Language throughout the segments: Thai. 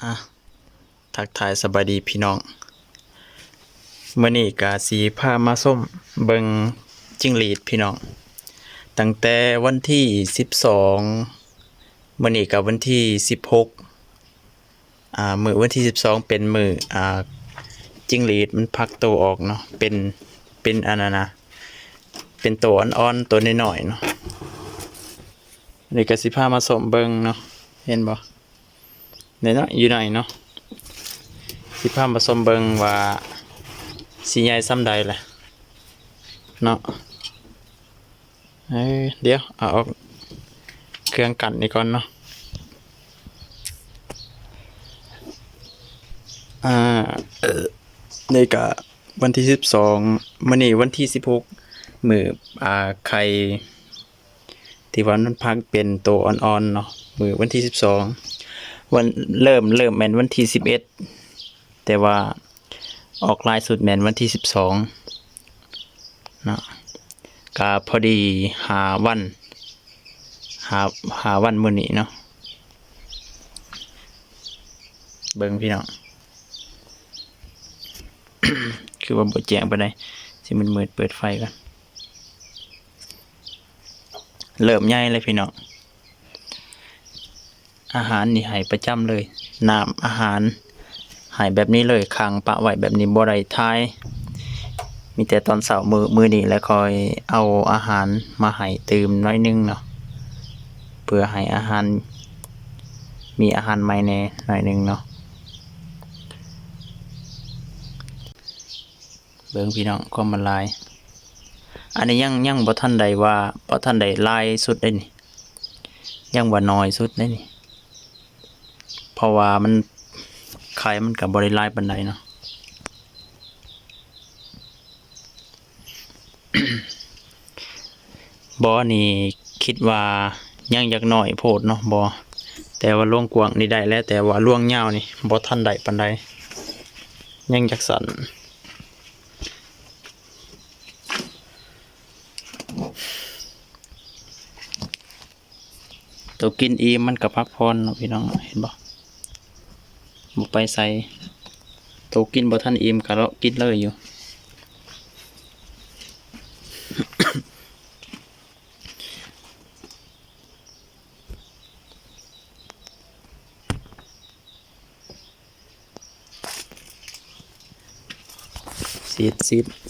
อ่ะทักทายสบายดีพี่น้องมื้อนี้ก็สิพามาส้มเบิ่งจิ้งหรีดพี่น้องตั้งแต่วันที่12มื้อนี้ก็วันที่16มื้อวันที่12เป็นมื้อจิ้งหรีดมันพักตัวออกเนาะเป็นอันนั้นนะเป็นตัวอ่อนๆตัวน้อยๆเนาะนี่ก็สิพามาส้มเบิ่งเนาะเห็นบ่เนี่ยเนาะอยู่ไหนเนาะสิพามาส้มเบิ่งว่าสีใหญ่ซ้ำใดแหละเนาะเดี๋ยวเอาออกเครื่องกันนี่ก่อนเนาะนี่ก็วันที่12มื้อนี้วันที่16มื้อไข่ที่ว่ามันพักเป็นตัวอ่อนๆเนาะมื้อวันที่12วันเริ่มแม่นวันที่11แต่ว่าออกลายสุดแม่นวันที่12เนาะก็พอดีหาวันมื้อนี้เนาะเบิ่งพี่น้อง คือว่าบ่แจ้งปานใดสิมันมืดเปิดไฟก่อนเริ่มใหญ่เลยพี่น้องอาหารนี่ให้ประจำเลยน้ำอาหารให้แบบนี้เลยค้างปะไว้แบบนี้บ่ได้ทายมีแต่ตอนเช้ามื้อนี้แล้วค่อยเอาอาหารมาให้ตื่มน้อยนึงเนาะเพื่อให้อาหารมีอาหารใหม่แน่หน่อยนึงเนาะเบิ่งพี่น้องความมันลายอันนี้ยังบ่ทันได้ว่าบ่ทันได้ลายสุดได้นี่ยังว่าน้อยสุดได้นี่เพราะว่ามันไข่มันก็บ่ได้ลายปานใดเนาะ บ่นี่คิดว่ายังอยากน้อยโพดเนาะบ่แต่ว่าล่วงกว้างนี่ได้แล้วแต่ว่าล่วงยาวนี่บ่ทันได้ปานใดยังอยากสั่นตัวกินอิ่มมันก็พักผ่อนเนาะพี่น้องเห็นบ่ไปใส่ตัวกินบ่ทันอิ่มก็เลาะกินเลยอยู่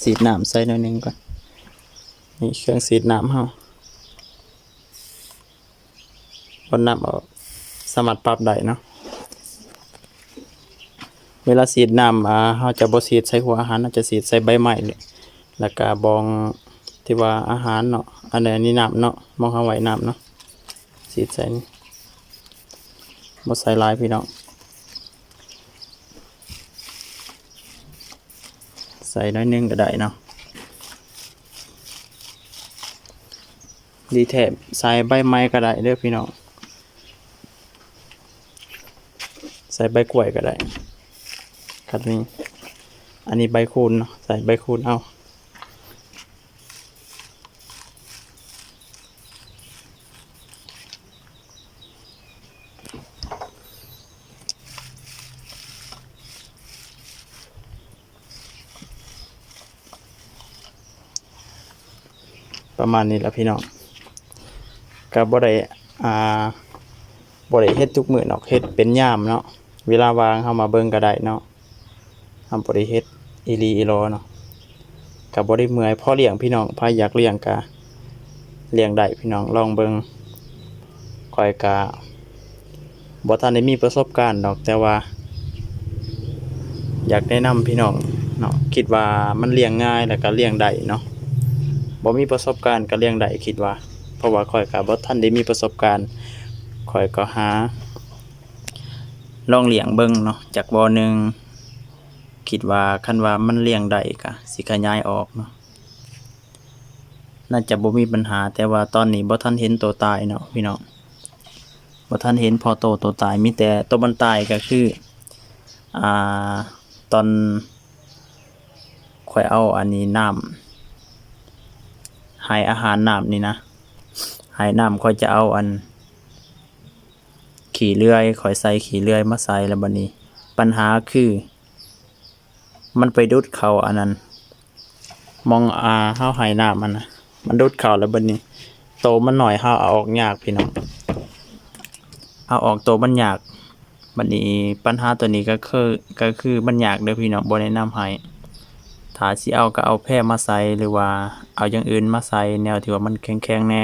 สีดน้ำใส่หน่อยนึงก่อนนี่เครื่องสีดน้ำเฮาพอน้ำออกสามารถปรับได้เนาะเวลาสีดน้ำเฮาจะบ่สีดใส่หัวอาหารเราจะสีดใส่ใบไม้เลยแล้วก็บองที่ว่าอาหารเนาะอันนี้น้ำเนาะมองเฮาไว้น้ำเนาะสีดใส่บ่ใส่หลายพี่น้องใส่น้อยนึงก็ได้เนาะดีแทบใส่ใบไม้ก็ได้เด้อพี่น้องใส่ใบกล้วยก็ได้ครับนี่อันนี้ใบคูนเนาะใส่ใบคูนเอาประมาณนี้แหละพี่น้องก็บ่ได้บ่ได้เฮ็ดทุกมื้อเนาะเฮ็ดเป็นยามเนาะเวลาว่างเฮามาเบิ่งก็ได้เนาะเฮาบ่ได้เฮ็ดอีหลีอีหลอเนาะก็บ่ได้เมื่อยพอเลี้ยงพี่น้องพาอยากเลี้ยงก็เลี้ยงได้พี่น้องลองเบิ่งข้อยก็บ่ทันได้มีประสบการณ์ดอกแต่ว่าอยากแนะนำพี่น้องเนาะคิดว่ามันเลี้ยงง่ายแล้วก็เลี้ยงได้เนาะบ่มีประสบการณ์ก็เลี้ยงได้คิดว่าเพราะว่าข้อยก็บ่ทันได้มีประสบการณ์ข้อยก็หาลองเลี้ยงเบิ่งเนาะจากบ่อหนึ่งคิดว่าคันว่ามันเลี้ยงได้ก็สิขยายออกเนาะน่าจะบ่มีปัญหาแต่ว่าตอนนี้บ่ทันเห็นตัวตายเนาะพี่น้องบ่ทันเห็นพอโตตัวตายมีแต่ตัวมันตายก็คือตอนข้อยเอาอันนี้น้ำให้อาหารน้ำนี่นะให้น้ำค่อยจะเอาอัน ขี่เลื่อยข่อยใส่ขี่เลื่อยมาใส่แล้วบัดนี้ ปัญหาคือ มันไปดุดเข้าอันนั้นมองเฮาให้น้ำมันนะมันดุดเข้าแล้วบัดนี้ โตมันหน่อยเฮาเอาออกยากพี่น้องเอาออกโตมันยากบัดนี้ปัญหาตัวนี้ก็คือมันยากเด้อพี่น้องบ่แนะนำให้ถ้าสิเอาก็เอาแพร่มาใส่หรือว่าเอาอย่างอื่นมาใส่แนวที่ว่ามันแข็งๆแน่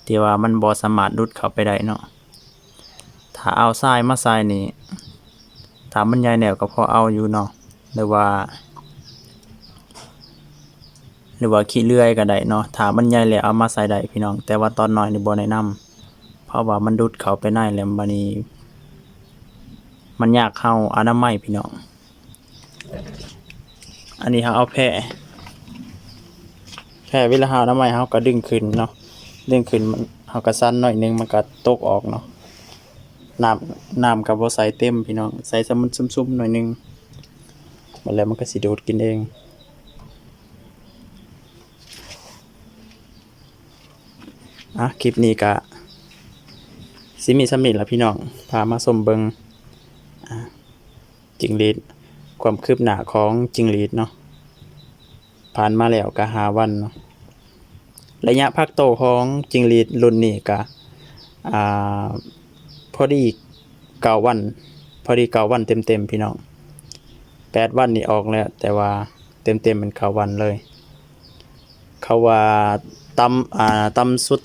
ที่ว่ามันบ่สามารถดุดเข้าไปได้เนาะถ้าเอาทรายมาใส่นี่ถ้ามันใหญ่แนวก็พอเอาอยู่เนาะหรือว่าขี้เลื่อยก็ได้เนาะถ้ามันใหญ่แล้วเอามาใส่ได้พี่น้องแต่ว่าตอนน้อยนี่บ่แนะนำเพราะว่ามันดุดเข้าไปในแล้วบัดนี้มันยากเข้าอนามัยพี่น้องอันนี้เฮาเอาแพร่เวลาเฮาอนามัยเฮาก็ดึงขึ้นเนาะดึงขึ้นมันเฮาก็สั่นหน่อยนึงมันก็ตกออกเนาะน้ำก็บ่ใส่เต็มพี่น้องใส่ซะมันซุ่มๆหน่อยนึงบัดแล้วมันก็สิดูดกินเองคลิปนี้ก็สิมีส่ำนี้ล่ะพี่น้องพามาชมเบิ่งจิ้งหรีดความคืบหน้าของจิ้งหรีดเนาะผ่านมาแล้วก็5วันเนาะระยะพักโตของจิ้งหรีดรุ่นนี้ก็พอดี9วันพอดี9วันเต็มๆพี่น้อง8วันนี่ออกแล้วแต่ว่าเต็มๆมัน9วันเลยเขาว่าต่ำสุด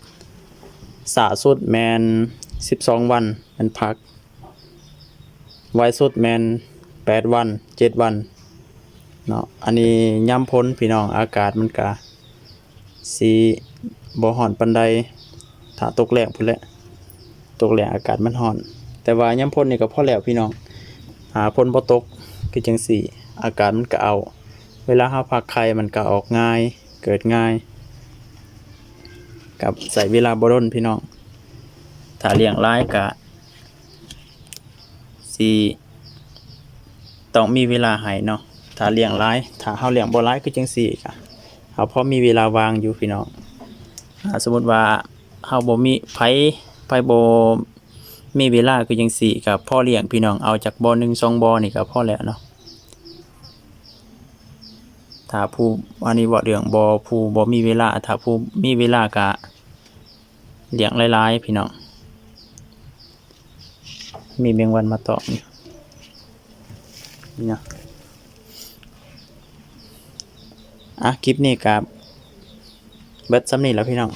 สาสุดแม่น12วันมันพักไวสุดแม่น8วัน7วันเนาะอันนี้ยามพ้นพี่น้องอากาศมันก็สิบ่ร้อนปานใดถ้าตกแรงพุ่นแหละตกแรงอากาศมันร้อนแต่ว่ายามพ้นนี่ก็พอแล้วพี่น้องพ้นบ่ตกคือจังซี่อากาศมันก็เอาเวลาเฮาพักไข่มันก็ออกง่ายเกิดง่ายกับใส่เวลาบ่ดนพี่น้องถ้าเลี้ยงหลายก็สิต้องมีเวลาให้เนาะถ้าเลี้ยงหลายถ้าเฮาเลี้ยงบ่หลายคือจังซี่ก็เฮาพอมีเวลาวางอยู่พี่น้องสมมุติว่าเฮาบ่มีไผบ่มีเวลาคือจังซี่ก็พอเลี้ยงพี่น้องเอาจากบ่อ1 2บ่อนี่ก็พอแล้วเนาะถ้าผู้อันนี้บ่เรื่องบ่ผู้บ่มีเวลาถ้าผู้มีเวลาก็เลี้ยงหลายๆพี่น้องมีแมงวันมาตอมนี่นะคลิปนี้ก็เบิดส่ำนี้แล้วพี่น้อง